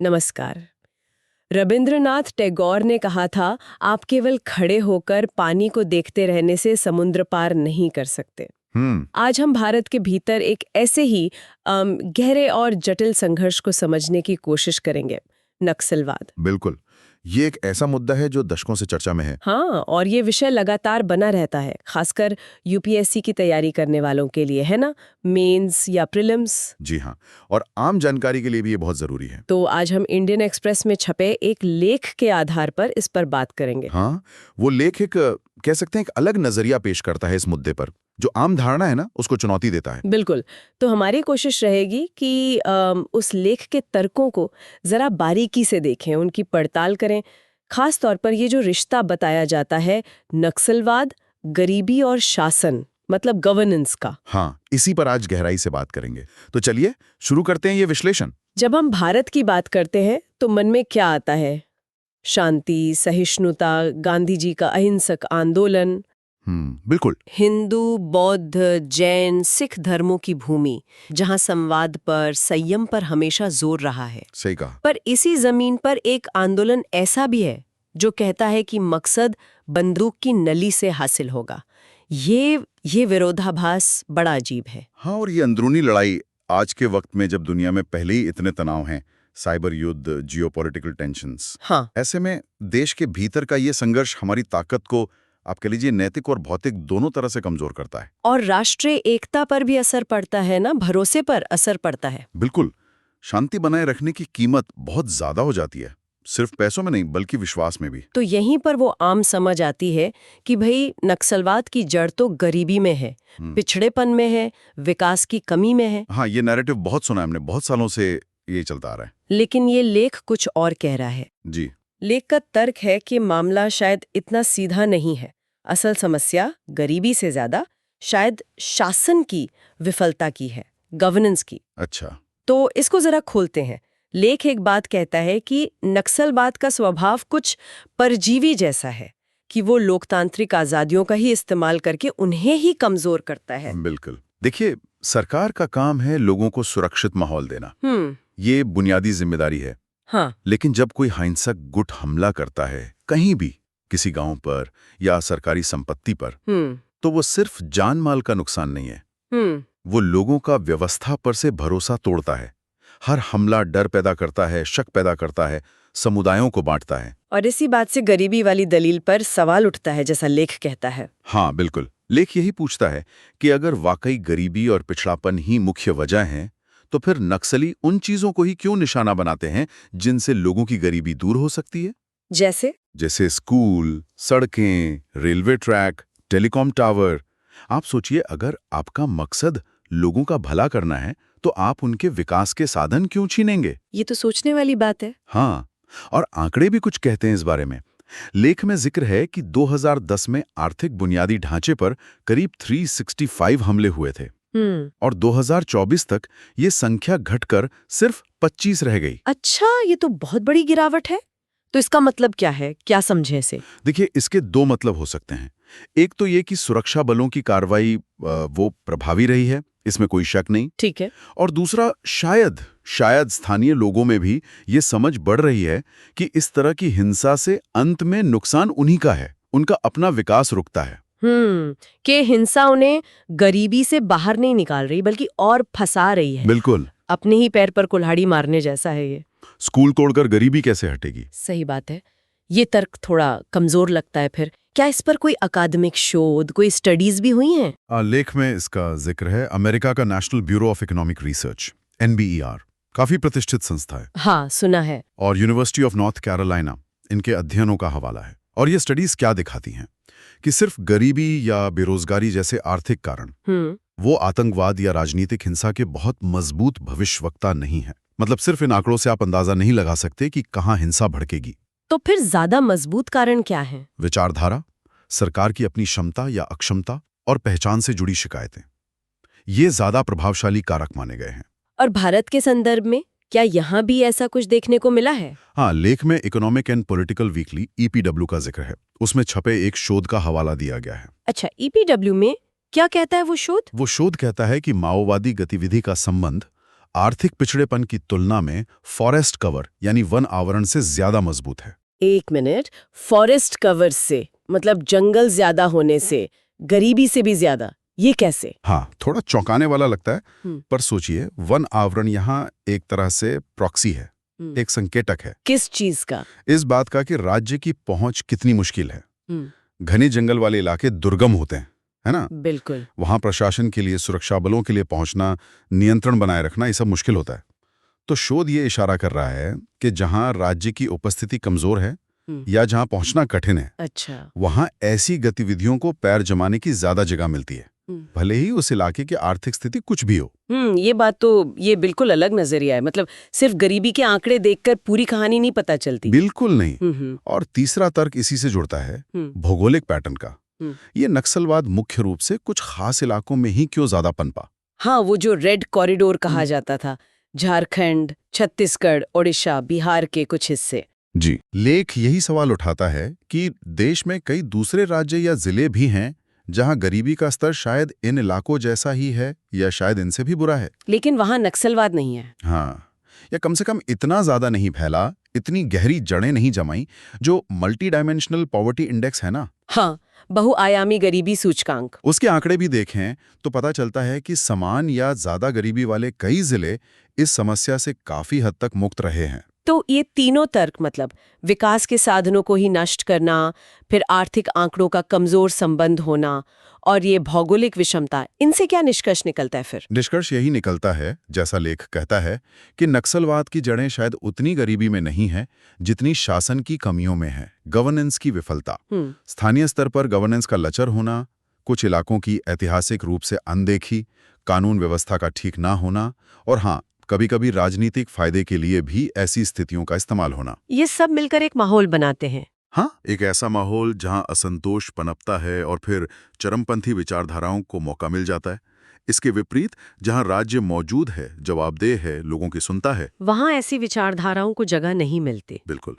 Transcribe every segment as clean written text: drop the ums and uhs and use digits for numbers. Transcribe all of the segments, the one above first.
नमस्कार। रविंद्रनाथ टैगोर ने कहा था, आप केवल खड़े होकर पानी को देखते रहने से समुद्र पार नहीं कर सकते। आज हम भारत के भीतर एक ऐसे ही गहरे और जटिल संघर्ष को समझने की कोशिश करेंगे, नक्सलवाद। बिल्कुल। ये एक ऐसा मुद्दा है जो दशकों से चर्चा में है। हाँ, और ये विषय लगातार बना रहता है, खासकर यूपीएससी की तैयारी करने वालों के लिए, है ना? मेंस या प्रीलिम्स। जी हाँ, और आम जानकारी के लिए भी ये बहुत जरूरी है। तो आज हम इंडियन एक्सप्रेस में छपे एक लेख के आधार पर इस पर बात करेंगे। हाँ, वो लेख एक कह सकते हैं एक अलग नजरिया पेश करता है इस मुद्दे पर, जो आम धारणा है ना, उसको चुनौती देता है। बिल्कुल। तो हमारी कोशिश रहेगी कि उस लेख के तर्कों को जरा बारीकी से देखें, उनकी पड़ताल करें। खास तौर पर ये जो रिश्ता बताया जाता है नक्सलवाद, गरीबी और शासन, मतलब गवर्नेंस का। हाँ, इसी पर आज गहराई से बात करेंगे। तो चलिए शुरू करते हैं ये विश्लेषण। जब हम भारत की बात करते हैं तो मन में क्या आता है? शांति, सहिष्णुता, गांधी जी का अहिंसक आंदोलन, बिल्कुल। हिंदू, बौद्ध, जैन, सिख धर्मों की भूमि, जहां संवाद पर, संयम पर हमेशा जोर रहा है। सही कहा। पर इसी जमीन पर एक आंदोलन ऐसा भी है जो कहता है कि मकसद बंदूक की नली से हासिल होगा। ये विरोधाभास बड़ा अजीब है। हाँ, और ये अंदरूनी लड़ाई आज के वक्त में जब दुनिया में पहले ही इतने तनाव हैं, साइबर युद्ध, जियोपॉलिटिकल टेंशंस, हाँ, ऐसे में देश के भीतर का ये संघर्ष हमारी ताकत को, आप कह लीजिए, नैतिक और भौतिक दोनों तरह से कमजोर करता है। और राष्ट्रीय एकता पर भी असर पड़ता है ना, भरोसे पर असर पड़ता है। बिल्कुल। शांति बनाए रखने की कीमत बहुत ज्यादा हो जाती है, सिर्फ पैसों में नहीं बल्कि विश्वास में भी। तो यहीं पर वो आम समझ आती है कि भाई नक्सलवाद की जड़ तो गरीबी में है, पिछड़ेपन में है, विकास की कमी में है। हाँ, ये नैरेटिव बहुत सुना है हमने, बहुत सालों से ये चलता आ रहा है। लेकिन ये लेख कुछ और कह रहा है। जी। लेख का तर्क है कि मामला शायद इतना सीधा नहीं है। असल समस्या गरीबी से ज्यादा शायद शासन की विफलता की है, गवर्नेंस की। अच्छा। तो इसको जरा खोलते हैं। लेख एक बात कहता है कि नक्सलवाद का स्वभाव कुछ परजीवी जैसा है, कि वो लोकतांत्रिक आजादियों का ही इस्तेमाल करके उन्हें ही कमजोर करता है। बिल्कुल। देखिए, सरकार का काम है लोगों को सुरक्षित माहौल देना। ये बुनियादी जिम्मेदारी है। हाँ। लेकिन जब कोई हिंसक गुट हमला करता है कहीं भी, किसी गांव पर या सरकारी संपत्ति पर, तो वो सिर्फ जान माल का नुकसान नहीं है, वो लोगों का व्यवस्था पर से भरोसा तोड़ता है। हर हमला डर पैदा करता है, शक पैदा करता है, समुदायों को बांटता है। और इसी बात से गरीबी वाली दलील पर सवाल उठता है, जैसा लेख कहता है। हाँ बिल्कुल। लेख यही पूछता है कि अगर वाकई गरीबी और पिछड़ापन ही मुख्य वजह है, तो फिर नक्सली उन चीजों को ही क्यों निशाना बनाते हैं जिनसे लोगों की गरीबी दूर हो सकती है? जैसे स्कूल, सड़कें, रेलवे ट्रैक, टेलीकॉम टावर। आप सोचिए, अगर आपका मकसद लोगों का भला करना है, तो आप उनके विकास के साधन क्यों छीनेंगे? ये तो सोचने वाली बात है। हाँ, और आंकड़े भी कुछ कहते हैं इस बारे में। लेख में जिक्र है कि 2010 में आर्थिक बुनियादी ढांचे पर करीब 365 हमले हुए थे, और 2024 तक ये संख्या घटकर सिर्फ 25 रह गई। अच्छा, ये तो बहुत बड़ी गिरावट है। तो इसका मतलब क्या है, क्या समझे इसे? देखिए, इसके दो मतलब हो सकते हैं। एक तो ये कि सुरक्षा बलों की कार्रवाई वो प्रभावी रही है, इसमें कोई शक नहीं। ठीक है। और दूसरा, शायद स्थानीय लोगों में भी ये समझ बढ़ रही है कि इस तरह की हिंसा से अंत में नुकसान उन्हीं का है, उनका अपना विकास रुकता है। कि हिंसा उन्हें गरीबी से बाहर नहीं निकाल रही, बल्कि और फंसा रही है। बिल्कुल। अपने ही पैर पर कुल्हाड़ी मारने जैसा है ये। स्कूल तोड़कर गरीबी कैसे हटेगी? सही बात है। ये तर्क थोड़ा कमजोर लगता है। फिर क्या इस पर कोई अकादमिक शोध, कोई स्टडीज भी हुई हैं? लेख में इसका जिक्र है। अमेरिका का national bureau of economic research, NBER, काफी प्रतिष्ठित संस्था है। हाँ, सुना है। और यूनिवर्सिटी ऑफ नॉर्थ कैरोलिना, इनके अध्ययनों का हवाला है। और ये स्टडीज क्या दिखाती हैं कि सिर्फ गरीबी या बेरोजगारी जैसे आर्थिक कारण वो आतंकवाद या राजनीतिक हिंसा के बहुत मजबूत भविष्यवक्ता नहीं है। मतलब सिर्फ इन आंकड़ों से आप अंदाजा नहीं लगा सकते कि कहाँ हिंसा भड़केगी। तो फिर ज्यादा मजबूत कारण क्या है? विचारधारा, सरकार की अपनी क्षमता या अक्षमता, और पहचान से जुड़ी शिकायतें, ये ज्यादा प्रभावशाली कारक माने गए हैं। और भारत के संदर्भ में क्या यहाँ भी ऐसा कुछ देखने को मिला है? हाँ, लेख में economic and political weekly EPW का जिक्र है। उसमें छपे एक शोध का हवाला दिया गया है। अच्छा, EPW में क्या कहता है वो शोध? वो शोध कहता है कि माओवादी गतिविधि का संबंध आर्थिक पिछड़ेपन की तुलना में फॉरेस्ट कवर यानी वन आवरण से ज्यादा मजबूत है। 1 मिनट, फॉरेस्ट कवर से मतलब जंगल ज्यादा होने से, गरीबी से भी ज्यादा, ये कैसे? हाँ, थोड़ा चौंकाने वाला लगता है, पर सोचिए, वन आवरण यहाँ एक तरह से प्रॉक्सी है, एक संकेतक है। किस चीज का? इस बात का कि राज्य की पहुंच कितनी मुश्किल है। घने जंगल वाले इलाके दुर्गम होते हैं, है ना? बिल्कुल। वहां प्रशासन के लिए, सुरक्षा बलों के लिए पहुंचना, नियंत्रण बनाए रखना, ये सब मुश्किल होता है। तो शोध ये इशारा कर रहा है कि जहां राज्य की उपस्थिति कमजोर है या जहां पहुंचना कठिन है, अच्छा, वहां ऐसी गतिविधियों को पैर जमाने की ज्यादा जगह मिलती है, भले ही उस इलाके की आर्थिक स्थिति कुछ भी हो। ये बात तो, ये बिल्कुल अलग नजरिया है। मतलब सिर्फ गरीबी के आंकड़े देखकर पूरी कहानी नहीं पता चलती। बिल्कुल नहीं। और तीसरा तर्क इसी से जुड़ता है, भौगोलिक पैटर्न का। ये नक्सलवाद मुख्य रूप से कुछ खास इलाकों में ही क्यों ज्यादा पनपा? हाँ, वो जो रेड कॉरिडोर कहा जाता था, झारखंड, छत्तीसगढ़, ओडिशा, बिहार के कुछ हिस्से। जी, लेख यही सवाल उठाता है कि देश में कई दूसरे राज्य या जिले भी हैं जहां गरीबी का स्तर शायद इन इलाकों जैसा ही है या शायद इनसे भी बुरा है, लेकिन वहां नक्सलवाद नहीं है। हाँ, या कम से कम इतना ज्यादा नहीं फैला, इतनी गहरी जड़ें नहीं जमाई, जो मल्टी डायमेंशनल पॉवर्टी इंडेक्स है ना। हाँ, बहुआयामी गरीबी सूचकांक। उसके आंकड़े भी देखें तो पता चलता है कि समान या ज्यादा गरीबी वाले कई जिले इस समस्या से काफी हद तक मुक्त रहे हैं। तो ये तीनों तर्क, मतलब विकास के साधनों को ही नष्ट करना, फिर आर्थिक आंकड़ों का कमजोर संबंध होना और ये भौगोलिक विषमता, इनसे क्या निष्कर्ष निकलता है फिर? निष्कर्ष यही निकलता है, जैसा लेख कहता है, कि नक्सलवाद की जड़ें शायद उतनी गरीबी में नहीं है जितनी शासन की कमियों में है। गवर्नेंस की विफलता, स्थानीय स्तर पर गवर्नेंस का लचर होना, कुछ इलाकों की ऐतिहासिक रूप से अनदेखी, कानून व्यवस्था का ठीक ना होना, और हाँ, कभी कभी राजनीतिक फायदे के लिए भी ऐसी स्थितियों का इस्तेमाल होना। ये सब मिलकर एक माहौल बनाते हैं। हाँ, एक ऐसा माहौल जहां असंतोष पनपता है और फिर चरमपंथी विचारधाराओं को मौका मिल जाता है। इसके विपरीत जहां राज्य मौजूद है, जवाबदेह है, लोगों की सुनता है, वहां ऐसी विचारधाराओं को जगह नहीं मिलती। बिल्कुल।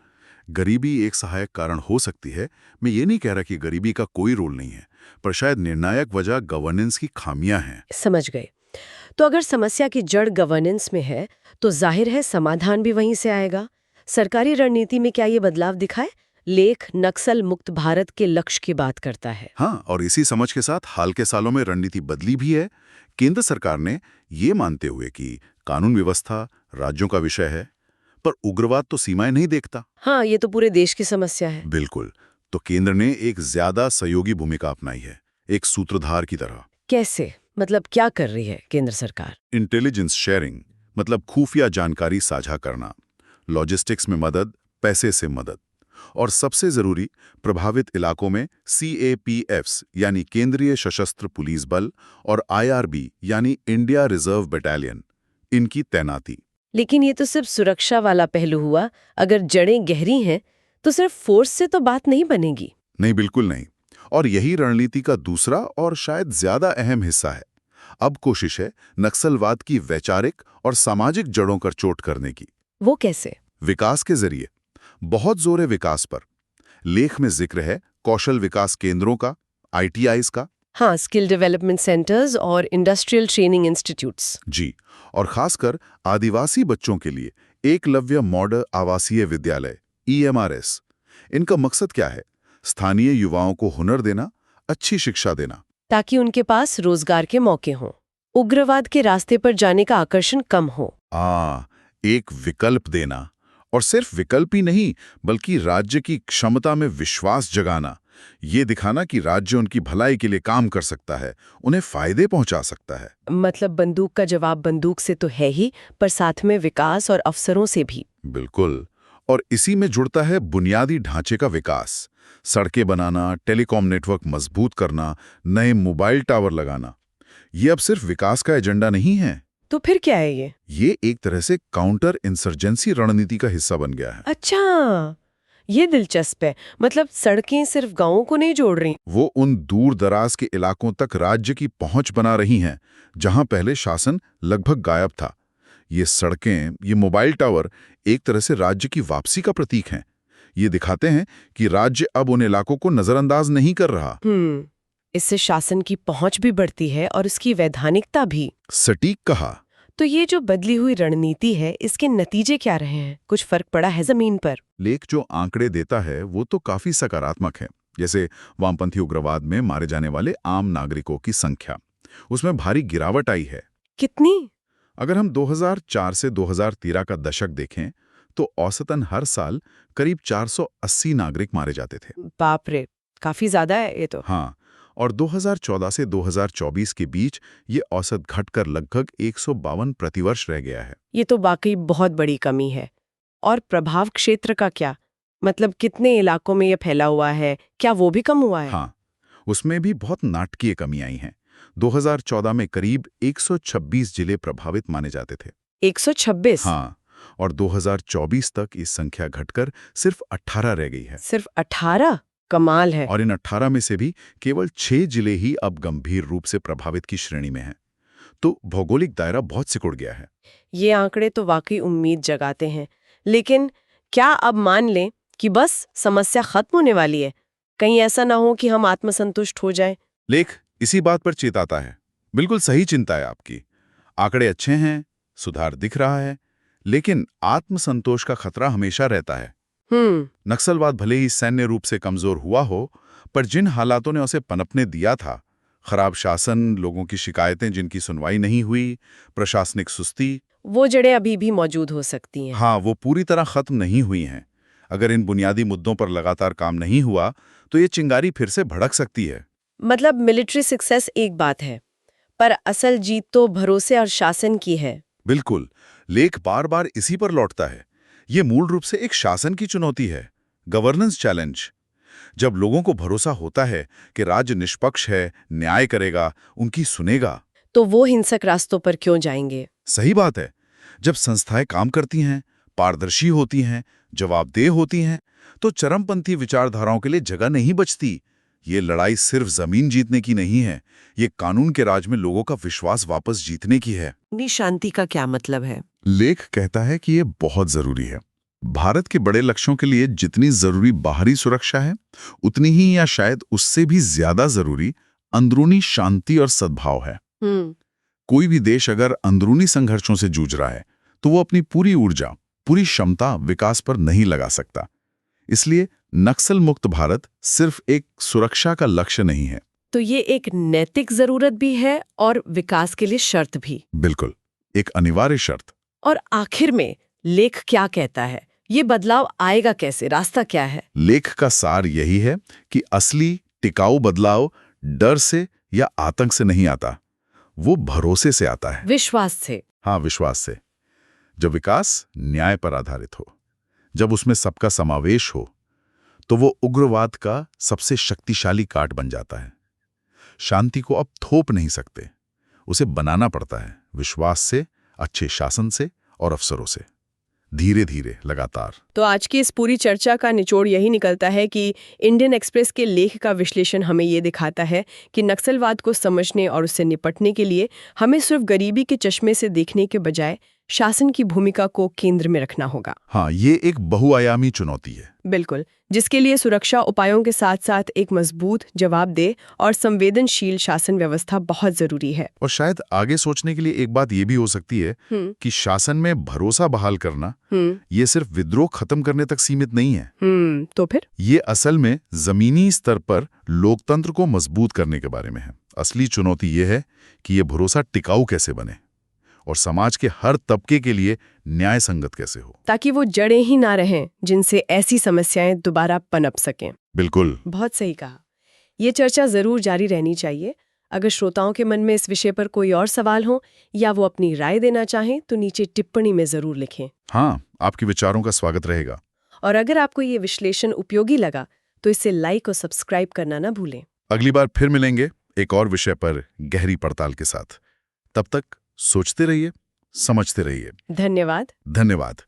गरीबी एक सहायक कारण हो सकती है। मैं ये नहीं कह रहा कि गरीबी का कोई रोल नहीं है, पर शायद निर्णायक वजह गवर्नेंस की खामियां हैं। समझ गए। तो अगर समस्या की जड़ गवर्नेंस में है, तो जाहिर है समाधान भी वहीं से आएगा। सरकारी रणनीति में क्या ये बदलाव दिखाए? लेख नक्सल मुक्त भारत के लक्ष्य की बात करता है। हाँ, और इसी समझ के साथ हाल के सालों में रणनीति बदली भी है। केंद्र सरकार ने ये मानते हुए कि कानून व्यवस्था राज्यों का विषय है, पर उग्रवाद तो सीमाएं नहीं देखता। हाँ, ये तो पूरे देश की समस्या है। बिल्कुल। तो केंद्र ने एक ज्यादा सहयोगी भूमिका अपनाई है, एक सूत्रधार की तरह। कैसे? मतलब क्या कर रही है केंद्र सरकार? इंटेलिजेंस शेयरिंग, मतलब खुफिया जानकारी साझा करना, लॉजिस्टिक्स में मदद, पैसे से मदद, और सबसे जरूरी, प्रभावित इलाकों में CAPFs यानी केंद्रीय सशस्त्र पुलिस बल और IRB यानी इंडिया रिजर्व बटालियन, इनकी तैनाती। लेकिन ये तो सिर्फ सुरक्षा वाला पहलू हुआ। अगर जड़ें गहरी हैं तो सिर्फ फोर्स से तो बात नहीं बनेगी। नहीं, बिल्कुल नहीं। और यही रणनीति का दूसरा और शायद ज्यादा अहम हिस्सा है। अब कोशिश है नक्सलवाद की वैचारिक और सामाजिक जड़ों पर चोट करने की। वो कैसे? विकास के जरिए। बहुत जोर है विकास पर। लेख में जिक्र है कौशल विकास केंद्रों का, ITIs का। हाँ, स्किल डेवलपमेंट सेंटर्स और इंडस्ट्रियल ट्रेनिंग इंस्टीट्यूट्स। जी, और खासकर आदिवासी बच्चों के लिए एकलव्य मॉडल आवासीय विद्यालय EMRS। इनका मकसद क्या है? स्थानीय युवाओं को हुनर देना, अच्छी शिक्षा देना, ताकि उनके पास रोजगार के मौके हों, उग्रवाद के रास्ते पर जाने का आकर्षण कम हो। एक विकल्प देना, और सिर्फ विकल्प ही नहीं बल्कि राज्य की क्षमता में विश्वास जगाना, ये दिखाना कि राज्य उनकी भलाई के लिए काम कर सकता है, उन्हें फायदे पहुंचा सकता है। मतलब बंदूक का जवाब बंदूक से तो है ही, पर साथ में विकास और अवसरों से भी। बिल्कुल। और इसी में जुड़ता है बुनियादी ढांचे का विकास, सड़कें बनाना, टेलीकॉम नेटवर्क मजबूत करना, नए मोबाइल टावर लगाना। ये अब सिर्फ विकास का एजेंडा नहीं है। तो फिर क्या है ये? ये एक तरह से काउंटर इंसर्जेंसी रणनीति का हिस्सा बन गया है। अच्छा, ये दिलचस्प है। मतलब सड़कें सिर्फ गांवों को नहीं जोड़ रही, वो उन दूर दराज के इलाकों तक राज्य की पहुंच बना रही हैं, जहां पहले शासन लगभग गायब था। ये सड़कें, ये मोबाइल टावर एक तरह से राज्य की वापसी का प्रतीक हैं। ये दिखाते हैं कि राज्य अब उन इलाकों को नजरअंदाज नहीं कर रहा। इससे शासन की पहुंच भी बढ़ती है और उसकी वैधानिकता भी। सटीक कहा। तो ये जो बदली हुई रणनीति है, इसके नतीजे क्या रहे हैं? कुछ फर्क पड़ा है जमीन पर? लेख जो आंकड़े देता है वो तो काफी सकारात्मक है। जैसे वामपंथी उग्रवाद में मारे जाने वाले आम नागरिकों की संख्या, उसमें भारी गिरावट आई है। कितनी? अगर हम 2004 से 2013 का दशक देखें तो औसतन हर साल करीब 480 नागरिक मारे जाते थे। बाप रे, काफी ज्यादा है ये तो। हाँ, और 2014 से 2024 के बीच ये औसत घटकर लगभग 152 प्रतिवर्ष रह गया है। ये तो वाकई बहुत बड़ी कमी है। और प्रभाव क्षेत्र का क्या? मतलब कितने इलाकों में ये फैला हुआ है, क्या वो भी कम हुआ है? हाँ, उसमें भी बहुत नाटकीय कमी आई है। 2014 में करीब 126 जिले प्रभावित माने जाते थे। 126? हाँ, और 2024 तक इस संख्या घटकर सिर्फ 18 रह गई है। सिर्फ 18? कमाल है। और इन 18 में से भी केवल 6 जिले ही अब गंभीर रूप से प्रभावित की श्रेणी में हैं। तो भौगोलिक दायरा बहुत सिकुड़ गया है। ये आंकड़े तो वाकई उम्मीद जगाते हैं। लेकिन क्या अब मान लें कि बस समस्या खत्म होने वाली है? कहीं ऐसा ना हो कि हम आत्मसंतुष्ट हो जाएं? लेख इसी बात पर चेताता है। बिल्कुल सही चिंता है आपकी। आंकड़े अच्छे हैं, सुधार दिख रहा है, लेकिन आत्मसंतोष का खतरा हमेशा रहता है। नक्सलवाद भले ही सैन्य रूप से कमजोर हुआ हो, पर जिन हालातों ने उसे पनपने दिया था, खराब शासन, लोगों की शिकायतें जिनकी सुनवाई नहीं हुई, प्रशासनिक सुस्ती, वो जड़ें अभी भी मौजूद हो सकती हैं। हाँ, वो पूरी तरह खत्म नहीं हुई हैं। अगर इन बुनियादी मुद्दों पर लगातार काम नहीं हुआ, तो ये चिंगारी फिर से भड़क सकती है। मतलब मिलिट्री सक्सेस एक बात है, पर असल जीत तो भरोसे और शासन की है। बिल्कुल, लेख बार बार इसी पर लौटता है। ये मूल रूप से एक शासन की चुनौती है, गवर्नेंस चैलेंज। जब लोगों को भरोसा होता है कि राज्य निष्पक्ष है, न्याय करेगा, उनकी सुनेगा, तो वो हिंसक रास्तों पर क्यों जाएंगे? सही बात है। जब संस्थाएं काम करती हैं, पारदर्शी होती हैं, जवाबदेह होती हैं, तो चरमपंथी विचारधाराओं के लिए जगह नहीं बचती। ये लड़ाई सिर्फ जमीन जीतने की नहीं है, ये कानून के राज में लोगों का विश्वास वापस जीतने की है। शांति का क्या मतलब है? लेख कहता है कि ये बहुत जरूरी है। भारत के बड़े लक्ष्यों के लिए जितनी जरूरी बाहरी सुरक्षा है, उतनी ही या शायद उससे भी ज्यादा जरूरी अंदरूनी शांति और सद्भाव है। कोई भी देश अगर अंदरूनी संघर्षों से जूझ रहा है, तो वो अपनी पूरी ऊर्जा, पूरी क्षमता विकास पर नहीं लगा सकता। इसलिए नक्सल मुक्त भारत सिर्फ एक सुरक्षा का लक्ष्य नहीं है। तो ये एक नैतिक जरूरत भी है और विकास के लिए शर्त भी। बिल्कुल, एक अनिवार्य शर्त। और आखिर में लेख क्या कहता है? ये बदलाव आएगा कैसे? रास्ता क्या है? लेख का सार यही है कि असली टिकाऊ बदलाव डर से या आतंक से नहीं आता, वो भरोसे से आता है। विश्वास से। हाँ, विश्वास से। जब विकास न्याय पर आधारित हो, जब उसमें सबका समावेश हो, तो वो उग्रवाद का सबसे शक्तिशाली काट बन जाता है। शांति को अब थोप नहीं सकते, उसे बनाना पड़ता है, विश्वास से, अच्छे शासन से और अफसरों से, धीरे धीरे, लगातार। तो आज की इस पूरी चर्चा का निचोड़ यही निकलता है कि इंडियन एक्सप्रेस के लेख का विश्लेषण हमें ये दिखाता है कि नक्सलवाद को समझने और उससे निपटने के लिए हमें सिर्फ गरीबी के चश्मे से देखने के बजाय शासन की भूमिका को केंद्र में रखना होगा। हाँ, ये एक बहुआयामी चुनौती है। बिल्कुल, जिसके लिए सुरक्षा उपायों के साथ साथ एक मजबूत, जवाबदेह और संवेदनशील शासन व्यवस्था बहुत जरूरी है। और शायद आगे सोचने के लिए एक बात ये भी हो सकती है कि शासन में भरोसा बहाल करना ये सिर्फ विद्रोह खत्म करने तक सीमित नहीं है। तो फिर ये असल में जमीनी स्तर पर लोकतंत्र को मजबूत करने के बारे में है। असली चुनौती ये है कि ये भरोसा टिकाऊ कैसे बने और समाज के हर तबके के लिए न्याय संगत कैसे हो, ताकि वो जड़ें ही ना रहें जिनसे ऐसी समस्याएं दोबारा पनप सकें। बिल्कुल, बहुत सही कहा। ये चर्चा जरूर जारी रहनी चाहिए। अगर श्रोताओं के मन में इस विषय पर कोई और सवाल हो या वो अपनी राय देना चाहें तो नीचे टिप्पणी में जरूर लिखें। हाँ, आपके विचारों का स्वागत रहेगा। और अगर आपको ये विश्लेषण उपयोगी लगा तो इसे लाइक और सब्सक्राइब करना ना भूलें। अगली बार फिर मिलेंगे एक और विषय पर गहरी पड़ताल के साथ। तब तक सोचते रहिए, समझते रहिए। धन्यवाद। धन्यवाद।